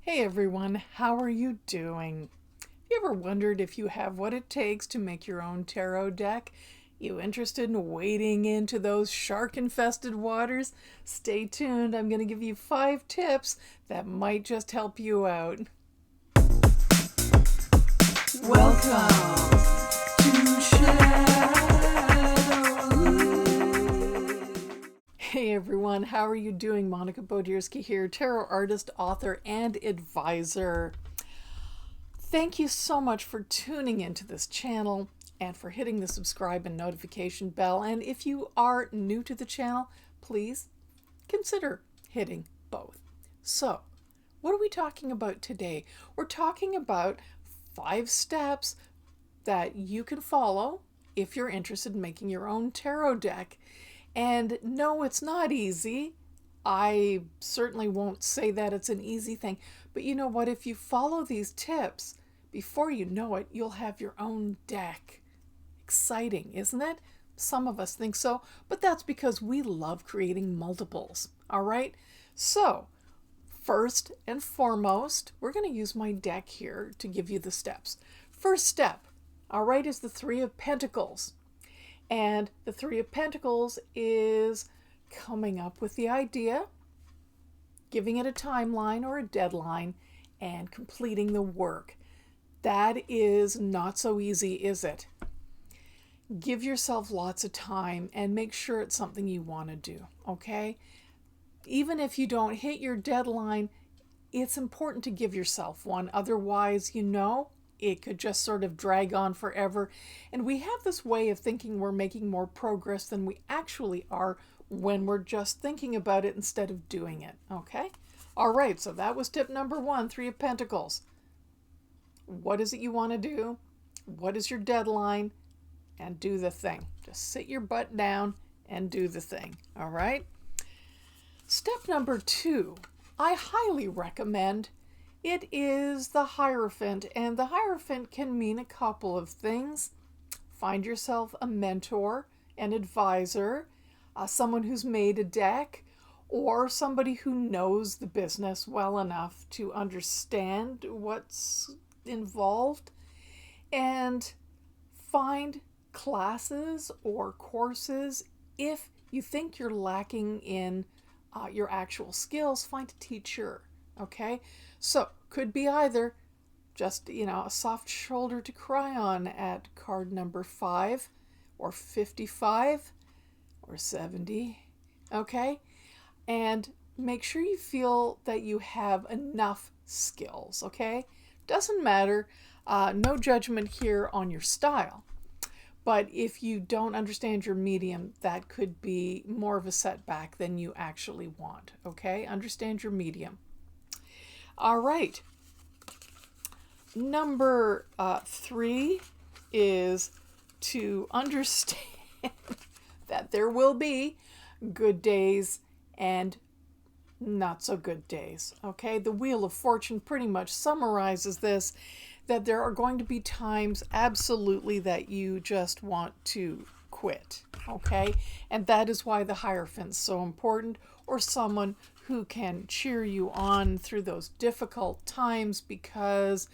Hey everyone, how are you doing? Have you ever wondered if you have what it takes to make your own tarot deck? You interested in wading into those shark-infested waters? Stay tuned, I'm going to give you 5 tips that might just help you out. Welcome to Hey everyone, how are you doing? Monica Bodierski here, tarot artist, author, and advisor. Thank you so much for tuning into this channel and for hitting the subscribe and notification bell. And if you are new to the channel, please consider hitting both. So, what are we talking about today? We're talking about 5 steps that you can follow if you're interested in making your own tarot deck. And no, it's not easy. I certainly won't say that it's an easy thing. But you know what? If you follow these tips, before you know it, you'll have your own deck. Exciting, isn't it? Some of us think so, but that's because we love creating multiples. All right? So, first and foremost, we're going to use my deck here to give you the steps. First step, all right, is the 3 of Pentacles. And the 3 of Pentacles is coming up with the idea, giving it a timeline or a deadline, and completing the work. That is not so easy, is it? Give yourself lots of time and make sure it's something you want to do, okay? Even if you don't hit your deadline, it's important to give yourself one. Otherwise, it could just sort of drag on forever. And we have this way of thinking we're making more progress than we actually are when we're just thinking about it instead of doing it, okay? All right, so that was tip number 1, 3 of Pentacles. What is it you want to do? What is your deadline? And do the thing. Just sit your butt down and do the thing, all right? Step number 2, I highly recommend. It is the Hierophant, and the Hierophant can mean a couple of things. Find yourself a mentor, an advisor, someone who's made a deck, or somebody who knows the business well enough to understand what's involved, and find classes or courses. If you think you're lacking in your actual skills, find a teacher. Okay, so could be either just, a soft shoulder to cry on at card number 5 or 55 or 70. Okay, and make sure you feel that you have enough skills. Okay, doesn't matter. No judgment here on your style. But if you don't understand your medium, that could be more of a setback than you actually want. Okay, understand your medium. All right. Number 3 is to understand that there will be good days and not so good days. Okay, the Wheel of Fortune pretty much summarizes this, that there are going to be times absolutely that you just want to quit. Okay, and that is why the Hierophant's so important, or someone who can cheer you on through those difficult times, because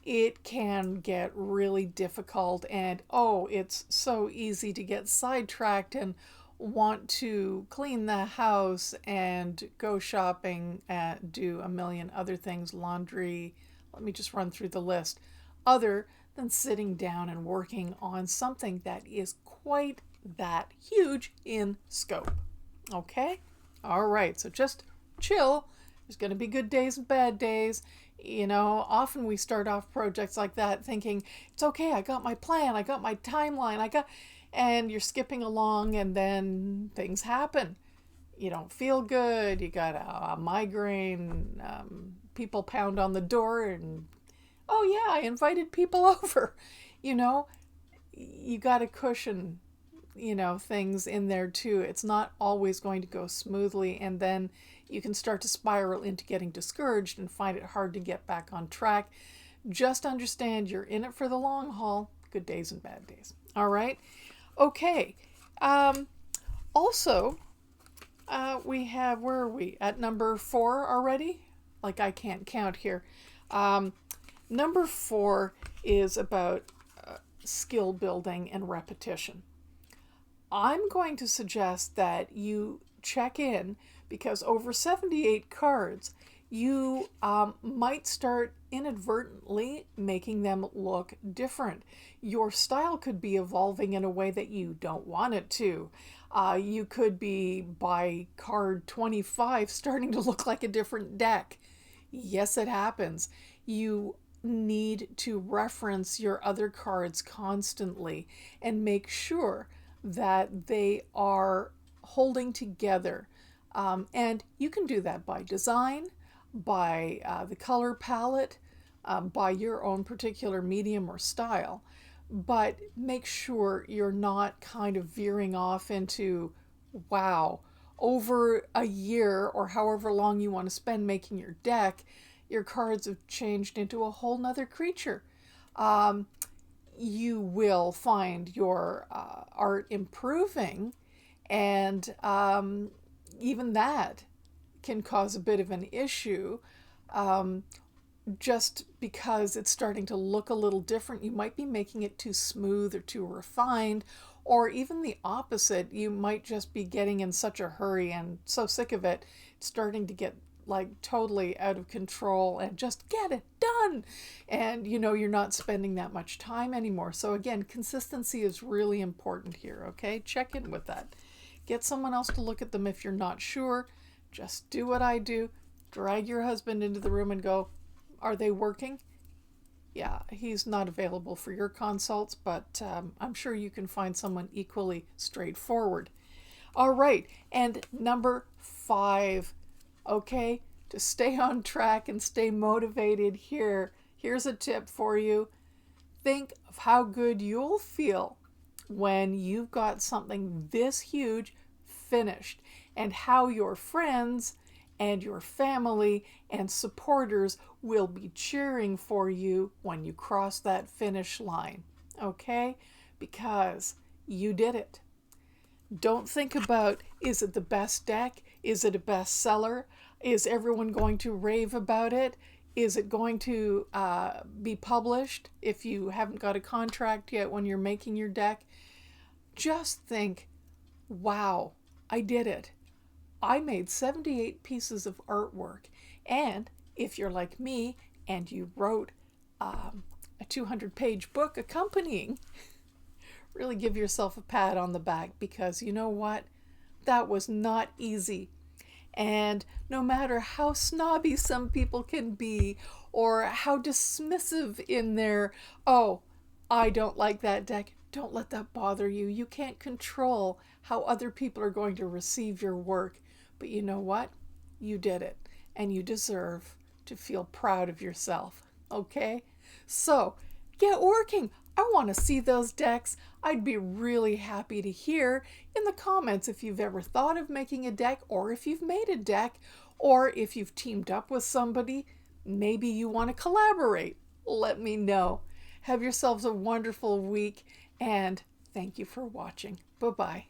it can get really difficult, and it's so easy to get sidetracked and want to clean the house and go shopping and do a million other things, laundry. Let me just run through the list, other than sitting down and working on something that is quite that huge in scope. Okay? All right, so just chill. There's going to be good days and bad days. Often we start off projects like that thinking, it's okay, I got my plan, I got my timeline, and you're skipping along, and then things happen. You don't feel good, you got a migraine, people pound on the door, and, oh yeah, I invited people over. You got to cushion things in there too. It's not always going to go smoothly, and then you can start to spiral into getting discouraged and find it hard to get back on track. Just understand you're in it for the long haul. Good days and bad days. All right. Okay. Also, we have, where are we? At number 4 already? like I can't count here. Number 4 is about skill building and repetition. I'm going to suggest that you check in, because over 78 cards, you might start inadvertently making them look different. Your style could be evolving in a way that you don't want it to. You could be, by card 25, starting to look like a different deck. Yes, it happens. You need to reference your other cards constantly and make sure that they are holding together. And you can do that by design, by the color palette, by your own particular medium or style. But make sure you're not kind of veering off into, wow, over a year or however long you want to spend making your deck, your cards have changed into a whole nother creature. You will find your art improving, and even that can cause a bit of an issue, just because it's starting to look a little different. You might be making it too smooth or too refined, or even the opposite. You might just be getting in such a hurry and so sick of it, it's starting to get like totally out of control, and just get it done. And you're not spending that much time anymore. So again, consistency is really important here, okay? Check in with that. Get someone else to look at them if you're not sure. Just do what I do. Drag your husband into the room and go, are they working? Yeah, he's not available for your consults, but I'm sure you can find someone equally straightforward. All right, and number 5, okay, to stay on track and stay motivated here's a tip for you. Think of how good you'll feel when you've got something this huge finished, and how your friends and your family and supporters will be cheering for you when you cross that finish line, okay? Because you did it. Don't think about, is it the best deck? Is it a bestseller? Is everyone going to rave about it? Is it going to be published if you haven't got a contract yet when you're making your deck? Just think, wow, I did it. I made 78 pieces of artwork. And if you're like me and you wrote a 200-page book accompanying, really give yourself a pat on the back, because you know what? That was not easy. And no matter how snobby some people can be, or how dismissive in their, oh, I don't like that deck, don't let that bother you. You can't control how other people are going to receive your work. But you know what? You did it, and you deserve to feel proud of yourself, okay? So, get working. I want to see those decks. I'd be really happy to hear in the comments if you've ever thought of making a deck, or if you've made a deck, or if you've teamed up with somebody. Maybe you want to collaborate. Let me know. Have yourselves a wonderful week, and thank you for watching. Bye-bye.